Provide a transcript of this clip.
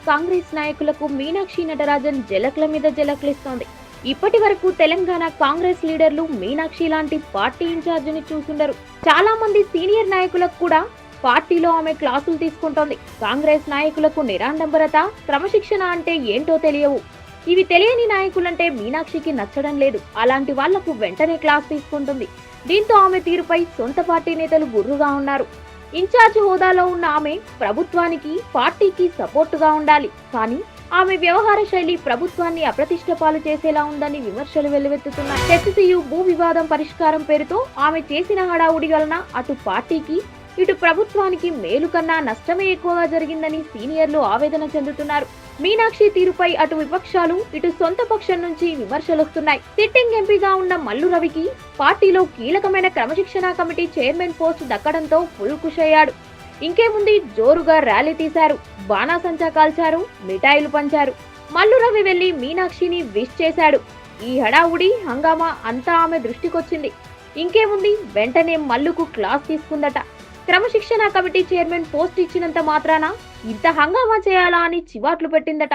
కాంగ్రెస్ నాయకులకు మీనాక్షి నటరాజన్ జలక్ల మీద జలక్లిస్తోంది. ఇప్పటి వరకు తెలంగాణ కాంగ్రెస్ లీడర్లు మీనాక్షి లాంటి పార్టీ ఇన్ఛార్జిని చూసుండరు. చాలా మంది సీనియర్ నాయకులకు కూడా పార్టీలో ఆమె క్లాసులు తీసుకుంటోంది. కాంగ్రెస్ నాయకులకు నిరాడంబరత, క్రమశిక్షణ అంటే ఏంటో తెలియవు. ఇవి తెలియని నాయకులంటే మీనాక్షికి నచ్చడం లేదు. అలాంటి వాళ్లకు వెంటనే క్లాస్ తీసుకుంటుంది. దీంతో ఆమె తీరుపై సొంత పార్టీ నేతలు గుర్రుగా ఉన్నారు. ఇన్ఛార్జ్ హోదాలో ఉన్న ఆమె ప్రభుత్వానికి, పార్టీకి సపోర్టుగా ఉండాలి. కానీ ఆమె వ్యవహార శైలి ప్రభుత్వాన్ని అప్రతిష్ట పాలు చేసేలా ఉందని విమర్శలు వెల్లువెత్తుతున్నాయి. హెచ్సియు భూ వివాదం పరిష్కారం పేరుతో ఆమె చేసిన హడావుడి వలన అటు పార్టీకి, ఇటు ప్రభుత్వానికి మేలు కన్నా నష్టమే ఎక్కువగా జరిగిందని సీనియర్లు ఆవేదన చెందుతున్నారు. మీనాక్షి తీరుపై అటు విపక్షాలు, ఇటు సొంత పక్షం నుంచి విమర్శలొస్తున్నాయి. సిట్టింగ్ ఎంపీగా ఉన్న మల్లు రవికి పార్టీలో కీలకమైన క్రమశిక్షణ కమిటీ చైర్మన్ పోస్ట్ దక్కడంతో ఫుల్ ఖుష్ అయ్యాడు. ఇంకేముంది, జోరుగా ర్యాలీ తీశారు, బాణాసంచా కాల్చారు, మిఠాయిలు పంచారు. మల్లు రవి వెళ్లి మీనాక్షిని విష్ చేశాడు. ఈ హడావుడి, హంగామా అంతా ఆమె దృష్టికొచ్చింది. ఇంకేముంది, వెంటనే మల్లుకు క్లాస్ తీసుకుందట. క్రమశిక్షణ కమిటీ చైర్మన్ పోస్ట్ ఇచ్చినంత మాత్రాన ఇంత హంగామా చేయాలా అని చివాట్లు పెట్టిందట.